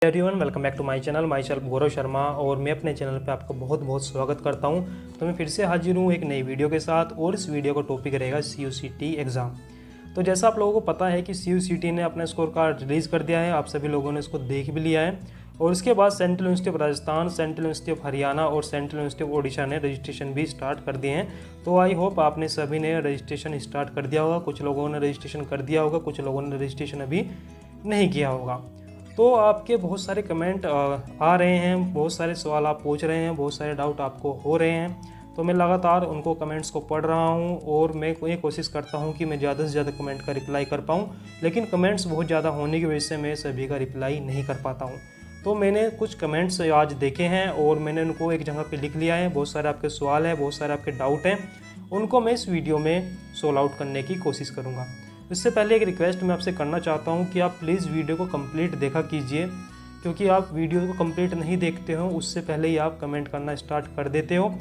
Everyone welcome back to my channel Gaurav Sharma. और मैं अपने चैनल पे आपका बहुत बहुत स्वागत करता हूं। तो मैं फिर से हाजिर हूं एक नई वीडियो के साथ और इस वीडियो का टॉपिक रहेगा CUCT एग्ज़ाम। तो जैसा आप लोगों को पता है कि CUCT ने अपना स्कोर कार्ड रिलीज़ कर दिया है, आप सभी लोगों ने इसको देख भी लिया है। और उसके बाद central university of Rajasthan, central university of Haryana और सेंट्रल यूनिवर्सिटी ऑफ ओडिशा ने रजिस्ट्रेशन भी स्टार्ट कर दिए हैं। तो आई होप आपने सभी ने रजिस्ट्रेशन स्टार्ट कर दिया होगा। कुछ लोगों ने रजिस्ट्रेशन कर दिया होगा, कुछ लोगों ने रजिस्ट्रेशन अभी नहीं किया होगा। तो आपके बहुत सारे कमेंट आ रहे हैं, बहुत सारे सवाल आप पूछ रहे हैं, बहुत सारे डाउट आपको हो रहे हैं। तो मैं लगातार उनको कमेंट्स को पढ़ रहा हूं और मैं ये कोशिश करता हूं कि मैं ज़्यादा से ज़्यादा कमेंट का रिप्लाई कर पाऊं। लेकिन कमेंट्स बहुत ज़्यादा होने की वजह से मैं सभी का रिप्लाई नहीं कर पाता हूं। तो मैंने कुछ कमेंट्स आज देखे हैं और मैंने उनको एक जगह पर लिख लिया है। बहुत सारे आपके सवाल हैं, बहुत सारे आपके डाउट हैं, उनको मैं इस वीडियो में सोल्व आउट करने की कोशिश करूँगा। इससे पहले एक रिक्वेस्ट मैं आपसे करना चाहता हूं कि आप प्लीज़ वीडियो को कंप्लीट देखा कीजिए, क्योंकि आप वीडियो को कंप्लीट नहीं देखते हो उससे पहले ही आप कमेंट करना स्टार्ट कर देते हो,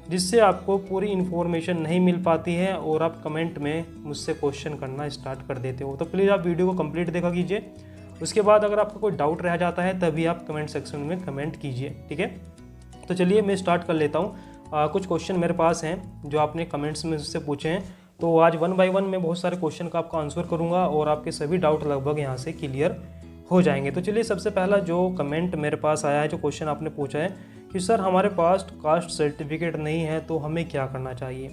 जिससे आपको पूरी इन्फॉर्मेशन नहीं मिल पाती है और आप कमेंट में मुझसे क्वेश्चन करना स्टार्ट कर देते हो। तो प्लीज़ आप वीडियो को कंप्लीट देखा कीजिए। उसके बाद अगर आपको कोई डाउट रह जाता है तभी आप कमेंट सेक्शन में कमेंट कीजिए, ठीक है। तो चलिए मैं स्टार्ट कर लेता हूँ। कुछ क्वेश्चन मेरे पास हैं जो आपने कमेंट्स में मुझसे पूछे हैं। तो आज 1 बाय 1 मैं बहुत सारे क्वेश्चन का आपका आंसर करूंगा और आपके सभी डाउट लगभग यहाँ से क्लियर हो जाएंगे। तो चलिए सबसे पहला जो कमेंट मेरे पास आया है, जो क्वेश्चन आपने पूछा है कि सर हमारे पास कास्ट सर्टिफिकेट नहीं है तो हमें क्या करना चाहिए।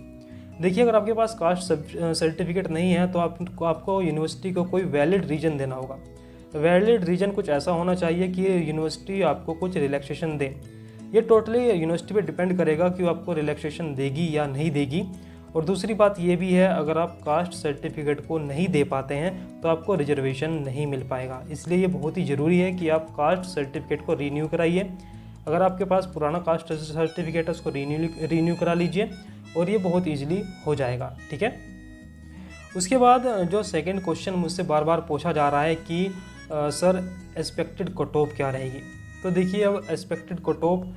देखिए, अगर आपके पास कास्ट सर्टिफिकेट नहीं है तो आपको यूनिवर्सिटी को कोई वैलिड रीज़न देना होगा। वैलिड रीज़न कुछ ऐसा होना चाहिए कि यूनिवर्सिटी आपको कुछ रिलैक्सेशन दे। ये टोटली यूनिवर्सिटी पे डिपेंड करेगा कि वो आपको रिलैक्सेशन देगी या नहीं देगी। और दूसरी बात ये भी है, अगर आप कास्ट सर्टिफिकेट को नहीं दे पाते हैं तो आपको रिजर्वेशन नहीं मिल पाएगा। इसलिए ये बहुत ही ज़रूरी है कि आप कास्ट सर्टिफिकेट को रीन्यू कराइए। अगर आपके पास पुराना कास्ट सर्टिफिकेट है उसको रीन्यू करा लीजिए और ये बहुत ईजिली हो जाएगा, ठीक है। उसके बाद जो सेकंड क्वेश्चन मुझसे बार बार पूछा जा रहा है कि सर एक्सपेक्टेड कट ऑफ क्या रहेगी। तो देखिए, अब एक्सपेक्टेड कट ऑफ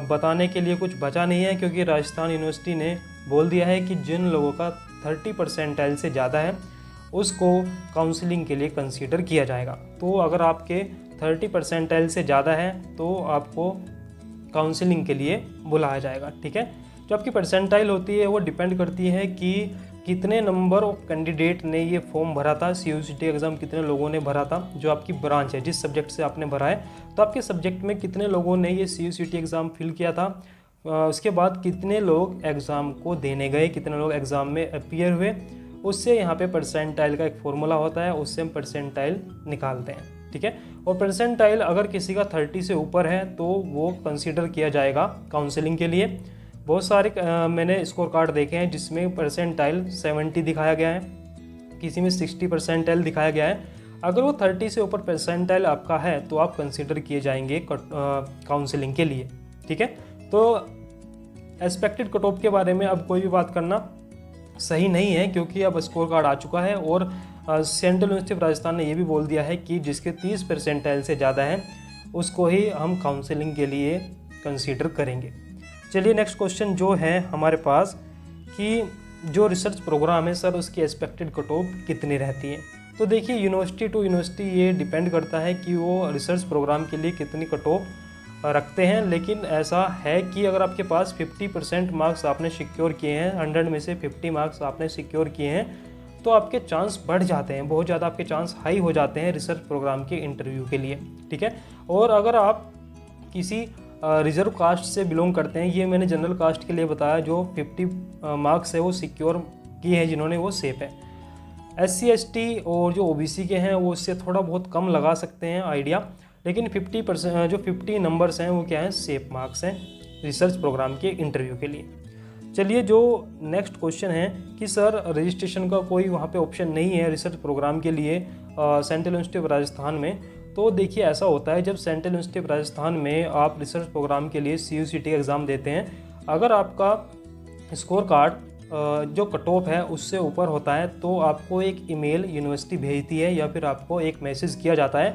बताने के लिए कुछ बचा नहीं है, क्योंकि राजस्थान यूनिवर्सिटी ने बोल दिया है कि जिन लोगों का 30 परसेंटाइल से ज़्यादा है उसको काउंसलिंग के लिए कंसीडर किया जाएगा। तो अगर आपके 30 परसेंटाइल से ज़्यादा है तो आपको काउंसलिंग के लिए बुलाया जाएगा, ठीक है। जो आपकी परसेंटाइल होती है वो डिपेंड करती है कि कितने नंबर ऑफ कैंडिडेट ने ये फॉर्म भरा था, CUCT एग्ज़ाम कितने लोगों ने भरा था। जो आपकी ब्रांच है, जिस सब्जेक्ट से आपने भरा है, तो आपके सब्जेक्ट में कितने लोगों ने ये CUCT एग्ज़ाम फिल किया था। उसके बाद कितने लोग एग्ज़ाम को देने गए, कितने लोग एग्ज़ाम में अपीयर हुए, उससे यहाँ पे परसेंटाइल का एक फॉर्मूला होता है, उससे हम परसेंटाइल निकालते हैं, ठीक है। और परसेंटाइल अगर किसी का 30 से ऊपर है तो वो कंसीडर किया जाएगा काउंसलिंग के लिए। बहुत सारे मैंने स्कोर कार्ड देखे हैं जिसमें परसेंटाइल 70 दिखाया गया है, किसी में 60 परसेंटाइल दिखाया गया है। अगर वो 30 से ऊपर परसेंटाइल आपका है तो आप कंसीडर किए जाएंगे काउंसलिंग के लिए, ठीक है। तो एक्सपेक्टेड कट ऑफ के बारे में अब कोई भी बात करना सही नहीं है, क्योंकि अब स्कोर कार्ड आ चुका है और सेंट्रल यूनिवर्सिटी ऑफ राजस्थान ने ये भी बोल दिया है कि जिसके 30 परसेंटाइल से ज़्यादा है उसको ही हम काउंसलिंग के लिए कंसीडर करेंगे। चलिए नेक्स्ट क्वेश्चन जो है हमारे पास कि जो रिसर्च प्रोग्राम है सर उसकी एक्सपेक्टेड कट ऑफ कितनी रहती है। तो देखिए, यूनिवर्सिटी टू यूनिवर्सिटी ये डिपेंड करता है कि वो रिसर्च प्रोग्राम के लिए कितनी कट ऑफ रखते हैं। लेकिन ऐसा है कि अगर आपके पास 50% मार्क्स आपने सिक्योर किए हैं, 100 में से 50 मार्क्स आपने सिक्योर किए हैं, तो आपके चांस बढ़ जाते हैं, बहुत ज़्यादा आपके चांस हाई हो जाते हैं रिसर्च प्रोग्राम के इंटरव्यू के लिए, ठीक है। और अगर आप किसी रिजर्व कास्ट से बिलोंग करते हैं, ये मैंने जनरल कास्ट के लिए बताया, जो 50 मार्क्स है वो सिक्योर किए हैं जिन्होंने, वो सेफ है। SC ST और जो OBC के हैं वो उससे थोड़ा बहुत कम लगा सकते हैं आइडिया, लेकिन 50% जो 50 नंबर्स हैं वो क्या हैं, सेफ मार्क्स हैं रिसर्च प्रोग्राम के इंटरव्यू के लिए। चलिए, जो नेक्स्ट क्वेश्चन है कि सर रजिस्ट्रेशन का कोई वहाँ पे ऑप्शन नहीं है रिसर्च प्रोग्राम के लिए सेंट्रल यूनिवर्सिटी ऑफ राजस्थान में। तो देखिए, ऐसा होता है जब सेंट्रल यूनिवर्सिटी ऑफ राजस्थान में आप रिसर्च प्रोग्राम के लिए CUCT एग्ज़ाम देते हैं, अगर आपका स्कोर कार्ड जो कट ऑफ है उससे ऊपर होता है तो आपको एक ईमेल यूनिवर्सिटी भेजती है या फिर आपको एक मैसेज किया जाता है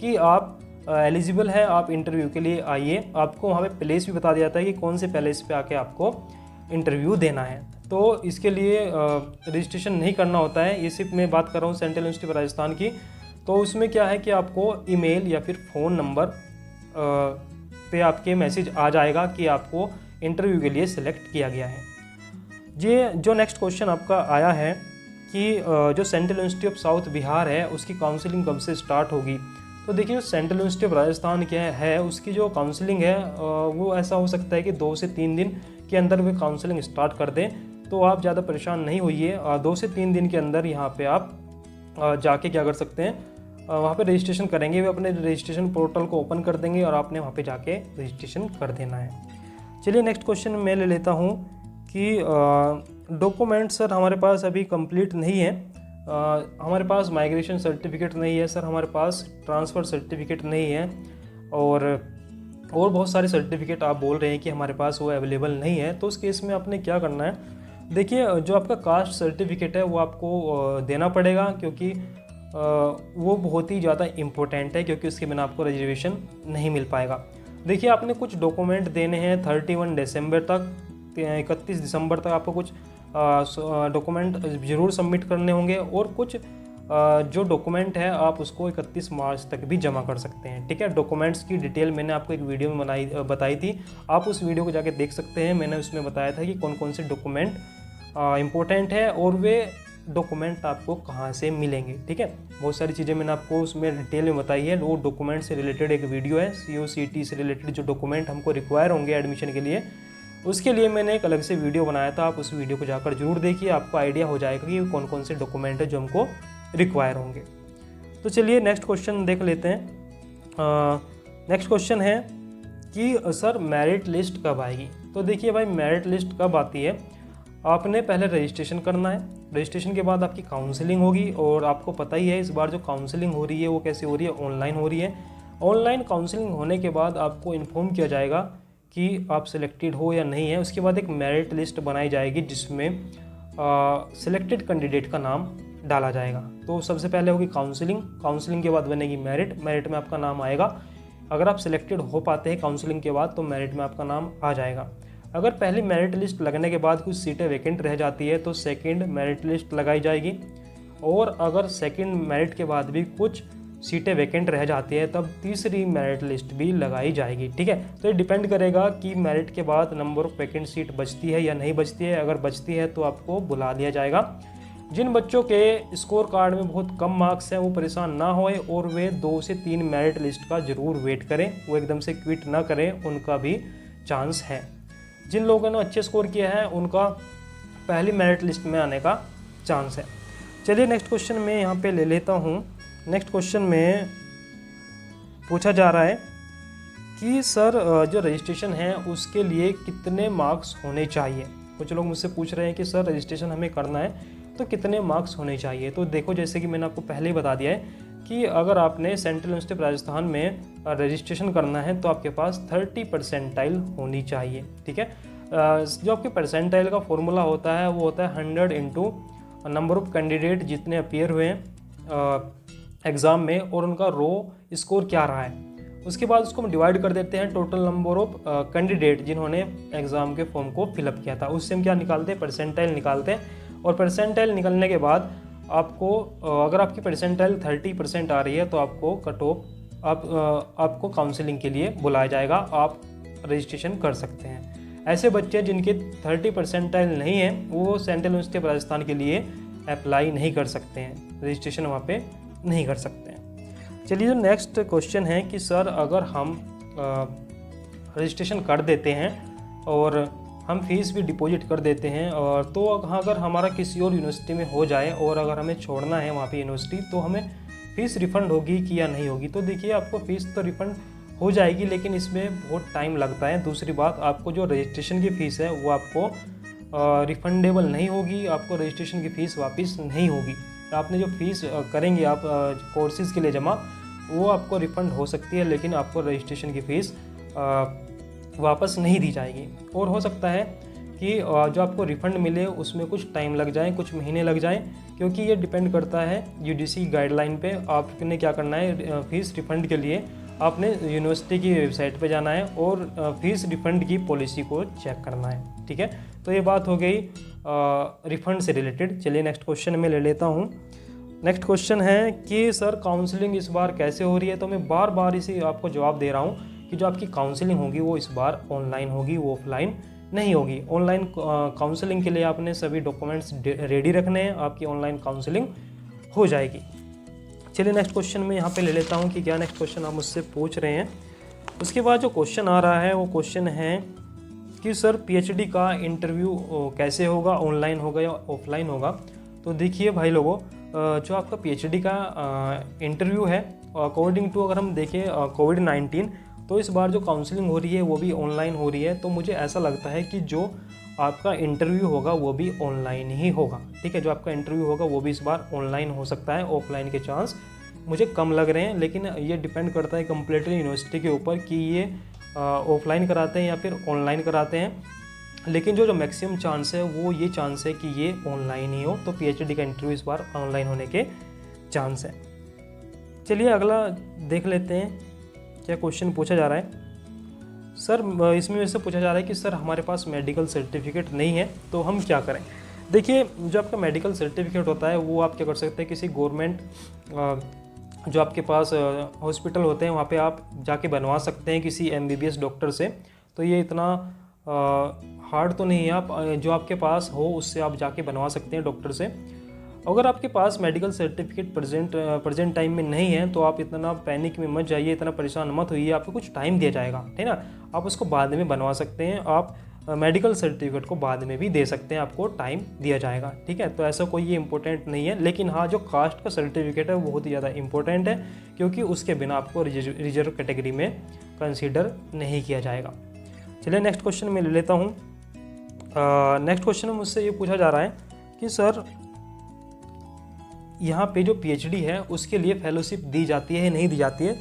कि आप एलिजिबल है, आप इंटरव्यू के लिए आइए। आपको वहाँ पे प्लेस भी बता दिया जाता है कि कौन से प्लेस पे आके आपको इंटरव्यू देना है। तो इसके लिए रजिस्ट्रेशन नहीं करना होता है। ये सिर्फ मैं बात कर रहा हूँ सेंट्रल यूनिवर्सिटी ऑफ राजस्थान की। तो उसमें क्या है कि आपको ईमेल या फिर फ़ोन नंबर पे आपके मैसेज आ जाएगा कि आपको इंटरव्यू के लिए सिलेक्ट किया गया है। ये जो नेक्स्ट क्वेश्चन आपका आया है कि जो central university of south Bihar है उसकी काउंसलिंग कब से स्टार्ट होगी। तो देखिए, जो सेंट्रल यूनिवर्सिटी ऑफ राजस्थान क्या है उसकी जो काउंसलिंग है वो ऐसा हो सकता है कि 2 से 3 दिन के अंदर वे काउंसलिंग स्टार्ट कर दें। तो आप ज़्यादा परेशान नहीं होइए, 2 से 3 दिन के अंदर यहाँ पे आप जाके क्या कर सकते हैं, वहाँ पे रजिस्ट्रेशन करेंगे। वे अपने रजिस्ट्रेशन पोर्टल को ओपन कर देंगे और आपने वहाँ पे जाके रजिस्ट्रेशन कर देना है। चलिए नेक्स्ट क्वेश्चन मैं ले लेता हूँ कि डॉक्यूमेंट सर हमारे पास अभी कंप्लीट नहीं है। हमारे पास माइग्रेशन सर्टिफिकेट नहीं है सर, हमारे पास ट्रांसफ़र सर्टिफिकेट नहीं है, और बहुत सारे सर्टिफिकेट आप बोल रहे हैं कि हमारे पास वो अवेलेबल नहीं है। तो उस केस में आपने क्या करना है, देखिए जो आपका कास्ट सर्टिफिकेट है वो आपको देना पड़ेगा, क्योंकि वो बहुत ही ज़्यादा इम्पोर्टेंट है, क्योंकि उसके बिना आपको रिजर्वेशन नहीं मिल पाएगा। देखिए, आपने कुछ डॉक्यूमेंट देने हैं 31 दिसंबर तक, 31 दिसंबर तक आपको कुछ डॉक्यूमेंट ज़रूर सबमिट करने होंगे, और कुछ जो डॉक्यूमेंट है आप उसको 31 मार्च तक भी जमा कर सकते हैं। ठीक है, डॉक्यूमेंट्स की डिटेल मैंने आपको एक वीडियो में बताई थी, आप उस वीडियो को जाके देख सकते हैं। मैंने उसमें बताया था कि कौन कौन से डॉक्यूमेंट इम्पोर्टेंट है और वे डॉक्यूमेंट आपको कहाँ से मिलेंगे। ठीक है, बहुत सारी चीज़ें मैंने आपको उसमें डिटेल में बताई है। वो डॉक्यूमेंट से रिलेटेड एक वीडियो है, COCT से रिलेटेड जो डॉक्यूमेंट हमको रिक्वायर होंगे एडमिशन के लिए, उसके लिए मैंने एक अलग से वीडियो बनाया था। आप उस वीडियो को जाकर जरूर देखिए, आपको आइडिया हो जाएगा कि कौन कौन से डॉक्यूमेंट है जो हमको रिक्वायर होंगे। तो चलिए नेक्स्ट क्वेश्चन देख लेते हैं। नेक्स्ट क्वेश्चन है कि सर मेरिट लिस्ट कब आएगी। तो देखिए भाई, मेरिट लिस्ट कब आती है, आपने पहले रजिस्ट्रेशन करना है, रजिस्ट्रेशन के बाद आपकी काउंसलिंग होगी, और आपको पता ही है इस बार जो काउंसलिंग हो रही है वो कैसे हो रही है, ऑनलाइन हो रही है। ऑनलाइन काउंसलिंग होने के बाद आपको इन्फॉर्म किया जाएगा कि आप सिलेक्टेड हो या नहीं है। उसके बाद एक मेरिट लिस्ट बनाई जाएगी जिसमें सिलेक्टेड कैंडिडेट का नाम डाला जाएगा। तो सबसे पहले होगी काउंसलिंग, काउंसलिंग के बाद बनेगी मेरिट, मेरिट में आपका नाम आएगा। अगर आप सिलेक्टेड हो पाते हैं काउंसलिंग के बाद तो मेरिट में आपका नाम आ जाएगा। अगर पहली मेरिट लिस्ट लगने के बाद कुछ सीटें वैकेंट रह जाती है तो सेकंड मेरिट लिस्ट लगाई जाएगी, और अगर सेकंड मेरिट के बाद भी कुछ सीटें वैकेंट रह जाती है तब तीसरी मेरिट लिस्ट भी लगाई जाएगी। ठीक है, तो ये डिपेंड करेगा कि मेरिट के बाद नंबर ऑफ वैकेंट सीट बचती है या नहीं बचती है। अगर बचती है तो आपको बुला लिया जाएगा। जिन बच्चों के स्कोर कार्ड में बहुत कम मार्क्स हैं वो परेशान ना होए, और वे 2 से 3 मेरिट लिस्ट का ज़रूर वेट करें, वो एकदम से क्विट ना करें, उनका भी चांस है। जिन लोगों ने अच्छे स्कोर किया है उनका पहली मेरिट लिस्ट में आने का चांस है। चलिए नेक्स्ट क्वेश्चन मैं यहाँ पे ले लेता हूँ। नेक्स्ट क्वेश्चन में पूछा जा रहा है कि सर जो रजिस्ट्रेशन है उसके लिए कितने मार्क्स होने चाहिए। कुछ लोग मुझसे पूछ रहे हैं कि सर रजिस्ट्रेशन हमें करना है तो कितने मार्क्स होने चाहिए। तो देखो, जैसे कि मैंने आपको पहले ही बता दिया है कि अगर आपने सेंट्रल यूनिवर्सिटी ऑफ राजस्थान में रजिस्ट्रेशन करना है तो आपके पास 30 परसेंटाइल होनी चाहिए। ठीक है, जो आपके परसेंटाइल का फॉर्मूला होता है वो होता है 100 इंटू नंबर ऑफ कैंडिडेट जितने अपीयर हुए हैं एग्ज़ाम में और उनका रो स्कोर क्या रहा है। उसके बाद उसको हम डिवाइड कर देते हैं टोटल नंबर ऑफ कैंडिडेट जिन्होंने एग्ज़ाम के फॉर्म को फिलअप किया था। उससे हम क्या निकालते हैं, परसेंटाइल निकालते हैं। और परसेंटाइल निकलने के बाद आपको अगर आपकी परसेंटाइल 30% आ रही है तो आपको कट ऑफ आपको काउंसलिंग के लिए बुलाया जाएगा, आप रजिस्ट्रेशन कर सकते हैं। ऐसे बच्चे जिनके 30 परसेंटाइल नहीं है वो सेंट्रल यूनिवर्सिटी ऑफ राजस्थान के लिए अप्लाई नहीं कर सकते हैं, रजिस्ट्रेशन वहाँ पे नहीं कर सकते हैं। चलिए जो नेक्स्ट क्वेश्चन है कि सर अगर हम रजिस्ट्रेशन कर देते हैं और हम फीस भी डिपॉजिट कर देते हैं, और तो अगर हमारा किसी और यूनिवर्सिटी में हो जाए और अगर हमें छोड़ना है वहाँ पे यूनिवर्सिटी, तो हमें फ़ीस रिफ़ंड होगी कि या नहीं होगी। तो देखिए, आपको फ़ीस तो रिफ़ंड हो जाएगी लेकिन इसमें बहुत टाइम लगता है। दूसरी बात, आपको जो रजिस्ट्रेशन की फ़ीस है वो आपको रिफ़ंडेबल नहीं होगी, आपको रजिस्ट्रेशन की फ़ीस वापस नहीं होगी। आपने जो फ़ीस करेंगे आप कोर्सेज़ के लिए जमा, वो आपको रिफ़ंड हो सकती है लेकिन आपको रजिस्ट्रेशन की फ़ीस वापस नहीं दी जाएगी। और हो सकता है कि जो आपको रिफ़ंड मिले उसमें कुछ टाइम लग जाए, कुछ महीने लग जाएं, क्योंकि ये डिपेंड करता है UGC गाइडलाइन पे। आपने क्या करना है, फ़ीस रिफ़ंड के लिए आपने यूनिवर्सिटी की वेबसाइट पे जाना है और फ़ीस रिफ़ंड की पॉलिसी को चेक करना है। ठीक है, तो ये बात हो गई रिफ़ंड से रिलेटेड। चलिए नेक्स्ट क्वेश्चन में ले लेता हूँ। नेक्स्ट क्वेश्चन है कि सर काउंसलिंग इस बार कैसे हो रही है। तो मैं बार बार इसी आपको जवाब दे रहा हूँ कि जो आपकी काउंसलिंग होगी वो इस बार ऑनलाइन होगी, वो ऑफलाइन नहीं होगी। ऑनलाइन काउंसलिंग के लिए आपने सभी डॉक्यूमेंट्स रेडी रखने हैं, आपकी ऑनलाइन काउंसलिंग हो जाएगी। चलिए नेक्स्ट क्वेश्चन में यहाँ पे ले लेता हूँ कि क्या नेक्स्ट क्वेश्चन आप मुझसे पूछ रहे हैं। उसके बाद जो क्वेश्चन आ रहा है वो क्वेश्चन है कि सर पीएचडी का इंटरव्यू कैसे होगा, ऑनलाइन होगा या ऑफलाइन होगा। तो देखिए भाई लोगों, जो आपका पीएचडी का इंटरव्यू है, अकॉर्डिंग टू अगर हम देखें कोविड-19, तो इस बार जो काउंसलिंग हो रही है वो भी ऑनलाइन हो रही है। तो मुझे ऐसा लगता है कि जो आपका इंटरव्यू होगा वो भी ऑनलाइन ही होगा। ठीक है, जो आपका इंटरव्यू होगा वो भी इस बार ऑनलाइन हो सकता है, ऑफलाइन के चांस मुझे कम लग रहे हैं। लेकिन ये डिपेंड करता है कम्प्लीटली यूनिवर्सिटी के ऊपर कि ये ऑफलाइन कराते हैं या फिर ऑनलाइन कराते हैं। लेकिन जो मैक्सिमम चांस है वो ये चांस है कि ये ऑनलाइन ही हो। तो पीएचडी का इंटरव्यू इस बार ऑनलाइन होने के चांस है। चलिए अगला देख लेते हैं क्या क्वेश्चन पूछा जा रहा है। सर इसमें वैसे पूछा जा रहा है कि सर हमारे पास मेडिकल सर्टिफिकेट नहीं है तो हम क्या करें। देखिए, जो आपका मेडिकल सर्टिफिकेट होता है वो आप क्या कर सकते हैं, किसी गवर्नमेंट जो आपके पास हॉस्पिटल होते हैं वहाँ पे आप जाके बनवा सकते हैं किसी एमबीबीएस डॉक्टर से। तो ये इतना हार्ड तो नहीं है, आप जो आपके पास हो उससे आप जाके बनवा सकते हैं डॉक्टर से। अगर आपके पास मेडिकल सर्टिफिकेट प्रेजेंट टाइम में नहीं है तो आप इतना पैनिक में मत जाइए, इतना परेशान मत होइए, आपको कुछ टाइम दिया जाएगा, है ना। आप उसको बाद में बनवा सकते हैं, आप मेडिकल सर्टिफिकेट को बाद में भी दे सकते हैं, आपको टाइम दिया जाएगा। ठीक है, तो ऐसा कोई ये इंपॉर्टेंट नहीं है। लेकिन हाँ, जो कास्ट का सर्टिफिकेट है वो बहुत ही ज़्यादा इंपॉर्टेंट है, क्योंकि उसके बिना आपको रिजर्व कैटेगरी में कंसीडर नहीं किया जाएगा। चलिए नेक्स्ट क्वेश्चन में ले लेता हूँ। नेक्स्ट क्वेश्चन में मुझसे ये पूछा जा रहा है कि सर यहाँ पे जो पीएचडी है उसके लिए फेलोशिप दी जाती है या नहीं दी जाती है।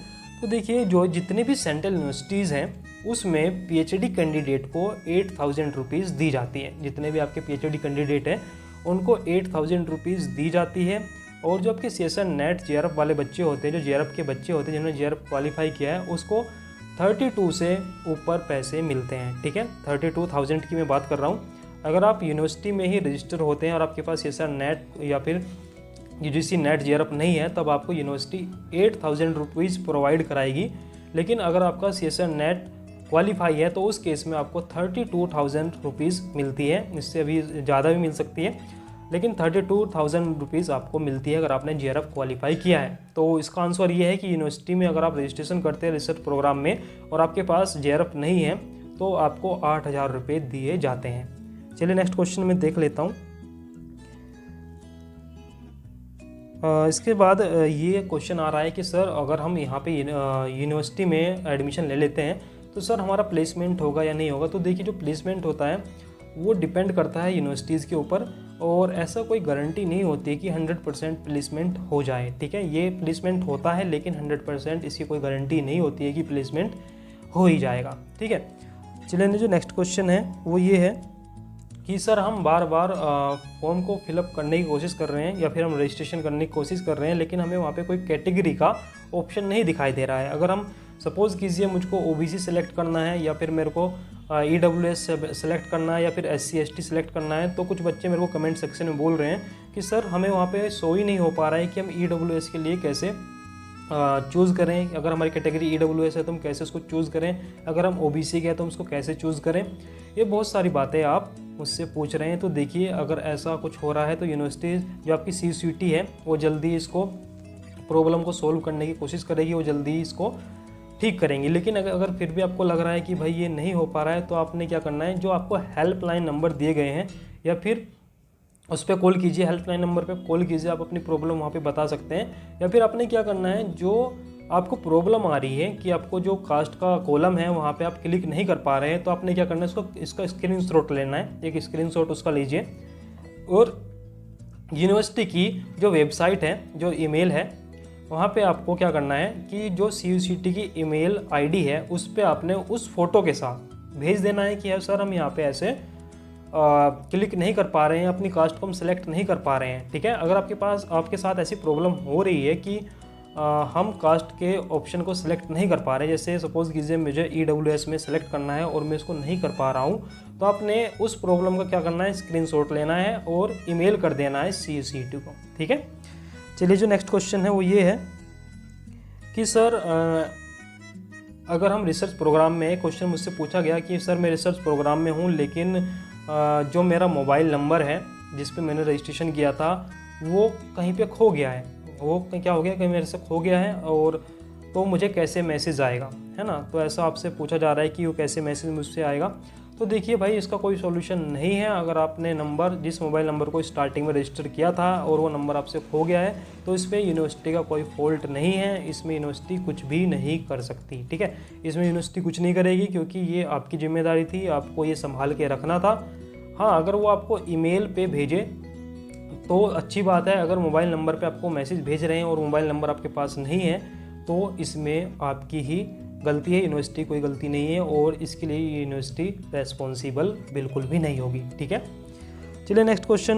तो देखिए, जो जितने भी सेंट्रल यूनिवर्सिटीज़ हैं उसमें पीएचडी कैंडिडेट को 8,000 रुपीज़ दी जाती है। जितने भी आपके पीएचडी कैंडिडेट हैं उनको 8,000 रुपीज़ दी जाती है। और जो आपके सीएसआर नेट जेआरएफ वाले बच्चे होते हैं, जो जेआरएफ के बच्चे होते हैं जिन्होंने जेआरएफ क्वालिफाई किया है, उसको 32 से ऊपर पैसे मिलते हैं। ठीक है, 32,000 की मैं बात कर रहा हूँ। अगर आप यूनिवर्सिटी में ही रजिस्टर होते हैं और आपके पास सीएसआर नेट या फिर यूजीसी नेट जेआरएफ नहीं है, तब आपको यूनिवर्सिटी 8,000 रुपीज़ प्रोवाइड कराएगी। लेकिन अगर आपका सीएसआर नेट क्वालिफाई है तो उस केस में आपको 32,000 रुपीज़ मिलती है। इससे अभी ज़्यादा भी मिल सकती है, लेकिन 32,000 रुपीज़ आपको मिलती है अगर आपने जेआरएफ क्वालिफाई किया है। तो इसका आंसर ये है कि यूनिवर्सिटी में अगर आप रजिस्ट्रेशन करते हैं रिसर्च प्रोग्राम में और आपके पास जेआरएफ नहीं है तो आपको 8,000 रुपये दिए जाते हैं। चलिए नेक्स्ट क्वेश्चन में देख लेता हूँ। इसके बाद ये क्वेश्चन आ रहा है कि सर अगर हम यहाँ पे यूनिवर्सिटी में एडमिशन ले लेते हैं तो सर हमारा प्लेसमेंट होगा या नहीं होगा। तो देखिए, जो प्लेसमेंट होता है वो डिपेंड करता है यूनिवर्सिटीज़ के ऊपर, और ऐसा कोई गारंटी नहीं होती कि 100% प्लेसमेंट हो जाए। ठीक है, ये प्लेसमेंट होता है लेकिन 100% इसकी कोई गारंटी नहीं होती है कि प्लेसमेंट हो ही जाएगा। ठीक है, चलिए जो नेक्स्ट क्वेश्चन है वो ये है कि सर हम बार बार फॉर्म को फिलअप करने की कोशिश कर रहे हैं या फिर हम रजिस्ट्रेशन करने की कोशिश कर रहे हैं, लेकिन हमें वहाँ पे कोई कैटेगरी का ऑप्शन नहीं दिखाई दे रहा है। अगर हम सपोज़ कीजिए मुझको ओबीसी सेलेक्ट करना है या फिर मेरे को ईडब्ल्यूएस सेलेक्ट करना है या फिर एससी एसटी सेलेक्ट करना है, तो कुछ बच्चे मेरे को कमेंट सेक्शन में बोल रहे हैं कि सर हमें वहाँ पे शो ही नहीं हो पा रहा है कि हम ईडब्ल्यूएस के लिए कैसे चूज़ करें। अगर हमारी कैटेगरी ईडब्ल्यूएस है तो हम कैसे उसको चूज़ करें, अगर हम ओबीसी के हैं तो हम उसको कैसे चूज़ करें। ये बहुत सारी बातें आप मुझसे पूछ रहे हैं। तो देखिए, अगर ऐसा कुछ हो रहा है तो यूनिवर्सिटी जो आपकी CUCT है वो जल्दी इसको प्रॉब्लम को सोल्व करने की कोशिश करेगी, वो जल्दी इसको ठीक करेंगी। लेकिन अगर फिर भी आपको लग रहा है कि भाई ये नहीं हो पा रहा है, तो आपने क्या करना है, जो आपको हेल्पलाइन नंबर दिए गए हैं या फिर उस पर कॉल कीजिए, हेल्पलाइन नंबर पे कॉल कीजिए, आप अपनी प्रॉब्लम वहाँ पे बता सकते हैं। या फिर आपने क्या करना है, जो आपको प्रॉब्लम आ रही है कि आपको जो कास्ट का कॉलम है वहाँ पे आप क्लिक नहीं कर पा रहे हैं, तो आपने क्या करना है, इसका स्क्रीनशॉट लेना है, एक स्क्रीनशॉट उसका लीजिए और यूनिवर्सिटी की जो वेबसाइट है, जो ईमेल है, वहाँ पे आपको क्या करना है कि जो CUCT की ईमेल आईडी है उस पर आपने उस फोटो के साथ भेज देना है कि यार सर हम यहाँ पे ऐसे क्लिक नहीं कर पा रहे हैं, अपनी कास्ट को हम सेलेक्ट नहीं कर पा रहे हैं। ठीक है, अगर आपके साथ ऐसी प्रॉब्लम हो रही है कि हम कास्ट के ऑप्शन को सिलेक्ट नहीं कर पा रहे, जैसे सपोज़ कीजिए मुझे EWS में सेलेक्ट करना है और मैं इसको नहीं कर पा रहा हूँ, तो आपने उस प्रॉब्लम का क्या करना है, स्क्रीनशॉट लेना है और ईमेल कर देना है CUCT को। ठीक है, चलिए जो नेक्स्ट क्वेश्चन है वो ये है कि सर अगर हम रिसर्च प्रोग्राम में, क्वेश्चन मुझसे पूछा गया कि सर मैं रिसर्च प्रोग्राम में हूँ लेकिन जो मेरा मोबाइल नंबर है जिस पे मैंने रजिस्ट्रेशन किया था वो कहीं पे खो गया है, वो क्या हो गया, कहीं मेरे से खो गया है, और तो मुझे कैसे मैसेज आएगा, है ना। तो ऐसा आपसे पूछा जा रहा है कि वो कैसे मैसेज मुझसे आएगा। तो देखिए भाई, इसका कोई सॉल्यूशन नहीं है। अगर आपने नंबर, जिस मोबाइल नंबर को स्टार्टिंग में रजिस्टर किया था और वो नंबर आपसे खो गया है, तो इस पर यूनिवर्सिटी का कोई फॉल्ट नहीं है, इसमें यूनिवर्सिटी कुछ भी नहीं कर सकती, ठीक है। इसमें यूनिवर्सिटी कुछ नहीं करेगी क्योंकि ये आपकी जिम्मेदारी थी, आपको ये संभाल के रखना था। हाँ, अगर वो आपको ईमेल पे भेजे तो अच्छी बात है। अगर मोबाइल नंबर पे आपको मैसेज भेज रहे हैं और मोबाइल नंबर आपके पास नहीं है तो इसमें आपकी ही गलती है, यूनिवर्सिटी कोई गलती नहीं है, और इसके लिए यूनिवर्सिटी रेस्पॉन्सिबल बिल्कुल भी नहीं होगी, ठीक है। चलिए नेक्स्ट क्वेश्चन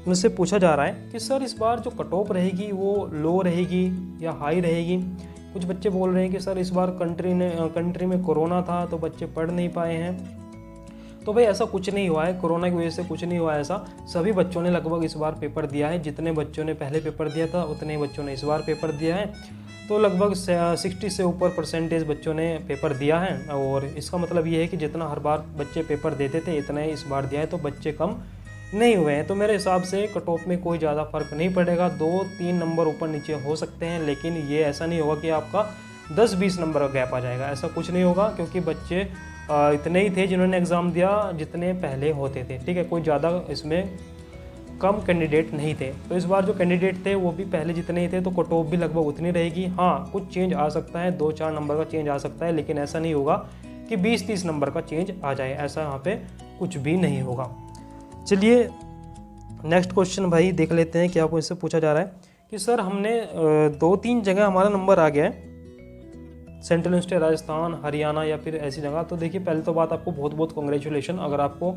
मुझसे पूछा जा रहा है कि सर इस बार जो कट ऑफ रहेगी वो लो रहेगी या हाई रहेगी। कुछ बच्चे बोल रहे हैं कि सर इस बार कंट्री में कोरोना था तो बच्चे पढ़ नहीं पाए हैं। तो भाई ऐसा कुछ नहीं हुआ है, कोरोना की वजह से कुछ नहीं हुआ है ऐसा। सभी बच्चों ने लगभग इस बार पेपर दिया है। जितने बच्चों ने पहले पेपर दिया था उतने बच्चों ने इस बार पेपर दिया है। तो लगभग 60 से ऊपर % बच्चों ने पेपर दिया है, और इसका मतलब ये है कि जितना हर बार बच्चे पेपर देते थे इतना ही इस बार दिया है, तो बच्चे कम नहीं हुए हैं। तो मेरे हिसाब से कट ऑफ में कोई ज़्यादा फर्क नहीं पड़ेगा, 2-3 नंबर ऊपर नीचे हो सकते हैं, लेकिन ये ऐसा नहीं होगा कि आपका 10-20 नंबर का गैप आ जाएगा, ऐसा कुछ नहीं होगा, क्योंकि बच्चे इतने ही थे जिन्होंने एग्ज़ाम दिया जितने पहले होते थे, ठीक है। कोई ज़्यादा इसमें कम कैंडिडेट नहीं थे। तो इस बार जो कैंडिडेट थे वो भी पहले जितने ही थे, तो कट ऑफ भी लगभग उतनी रहेगी। हाँ, कुछ चेंज आ सकता है, 2-4 नंबर का चेंज आ सकता है, लेकिन ऐसा नहीं होगा कि 20-30 नंबर का चेंज आ जाए, ऐसा यहाँ पे कुछ भी नहीं होगा। चलिए नेक्स्ट क्वेश्चन भाई देख लेते हैं क्या इससे पूछा जा रहा है कि सर हमने 2-3 जगह हमारा नंबर आ गया है, सेंट्रल यूनिवर्सिटी राजस्थान, हरियाणा या फिर ऐसी जगह। तो देखिए पहले तो बात, आपको बहुत बहुत कॉन्ग्रेचुलेशन। अगर आपको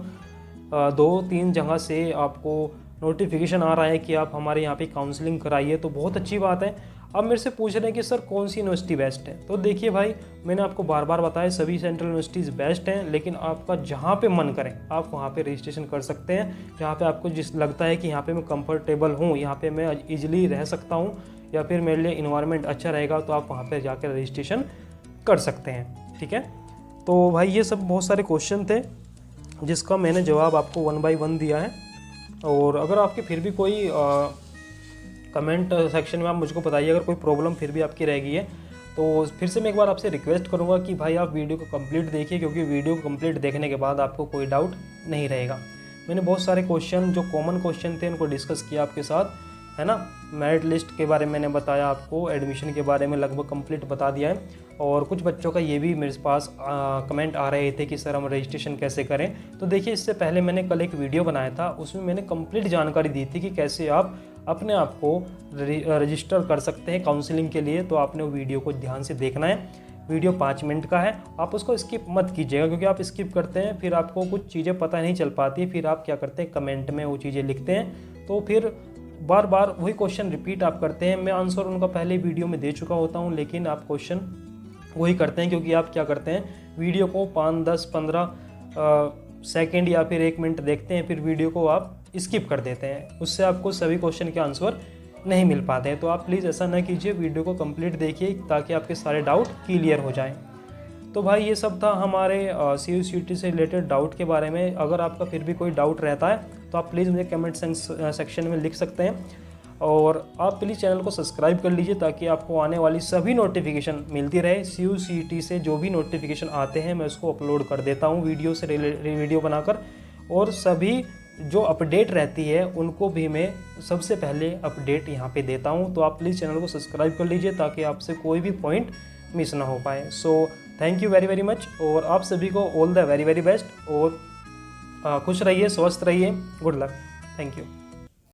2-3 जगह से आपको नोटिफिकेशन आ रहा है कि आप हमारे यहाँ पे काउंसलिंग कराइए, तो बहुत अच्छी बात है। अब मेरे से पूछ रहे हैं कि सर कौन सी यूनिवर्सिटी बेस्ट है। तो देखिए भाई, मैंने आपको बार बार बताया सभी सेंट्रल यूनिवर्सिटीज़ बेस्ट हैं, लेकिन आपका जहाँ पे मन करें आप वहाँ पे रजिस्ट्रेशन कर सकते हैं। जहाँ पे आपको जिस लगता है कि यहाँ पे मैं कंफर्टेबल हूँ, यहाँ पे मैं इजीली रह सकता हूँ, या फिर मेरे लिए इन्वायरमेंट अच्छा रहेगा, तो आप वहाँ पर जाकर रजिस्ट्रेशन कर सकते हैं, ठीक है। तो भाई ये सब बहुत सारे क्वेश्चन थे जिसका मैंने जवाब आपको 1 बाय 1 दिया है। और अगर आपके फिर भी कोई कमेंट सेक्शन में आप मुझको बताइए, अगर कोई प्रॉब्लम फिर भी आपकी रह गई है, तो फिर से मैं एक बार आपसे रिक्वेस्ट करूंगा कि भाई आप वीडियो को कंप्लीट देखिए, क्योंकि वीडियो को कंप्लीट देखने के बाद आपको कोई डाउट नहीं रहेगा। मैंने बहुत सारे क्वेश्चन, जो कॉमन क्वेश्चन थे, उनको डिस्कस किया आपके साथ, है ना। मेरिट लिस्ट के बारे में मैंने बताया आपको, एडमिशन के बारे में लगभग कंप्लीट बता दिया है। और कुछ बच्चों का ये भी मेरे पास कमेंट आ रहे थे कि सर हम रजिस्ट्रेशन कैसे करें। तो देखिए, इससे पहले मैंने कल एक वीडियो बनाया था, उसमें मैंने कंप्लीट जानकारी दी थी कि कैसे आप अपने आप को रजिस्टर कर सकते हैं काउंसलिंग के लिए। तो आपने वो वीडियो को ध्यान से देखना है। वीडियो 5 मिनट का है, आप उसको स्किप मत कीजिएगा, क्योंकि आप स्किप करते हैं फिर आपको कुछ चीज़ें पता नहीं चल पाती, फिर आप क्या करते हैं कमेंट में वो चीज़ें लिखते हैं, तो फिर बार बार वही क्वेश्चन रिपीट आप करते हैं। मैं आंसर उनका पहले वीडियो में दे चुका होता हूँ, लेकिन आप क्वेश्चन वही करते हैं, क्योंकि आप क्या करते हैं वीडियो को 5, 10, 15 सेकेंड या फिर 1 मिनट देखते हैं, फिर वीडियो को आप स्किप कर देते हैं। उससे आपको सभी क्वेश्चन के आंसर नहीं मिल पाते हैं। तो आप प्लीज़ ऐसा ना कीजिए, वीडियो को कंप्लीट देखिए ताकि आपके सारे डाउट क्लियर हो जाएं। तो भाई ये सब था हमारे CUCT से रिलेटेड डाउट के बारे में। अगर आपका फिर भी कोई डाउट रहता है तो आप प्लीज़ मुझे कमेंट सेक्शन में लिख सकते हैं, और आप प्लीज़ चैनल को सब्सक्राइब कर लीजिए ताकि आपको आने वाली सभी नोटिफिकेशन मिलती रहे। CUCT से जो भी नोटिफिकेशन आते हैं मैं उसको अपलोड कर देता हूँ वीडियो से वीडियो बनाकर, और सभी जो अपडेट रहती है उनको भी मैं सबसे पहले अपडेट यहाँ पे देता हूँ। तो आप प्लीज़ चैनल को सब्सक्राइब कर लीजिए ताकि आपसे कोई भी पॉइंट मिस ना हो पाए। So thank you very much, और आप सभी को ऑल द वेरी बेस्ट, और खुश रहिए, स्वस्थ रहिए, गुड लक, थैंक यू।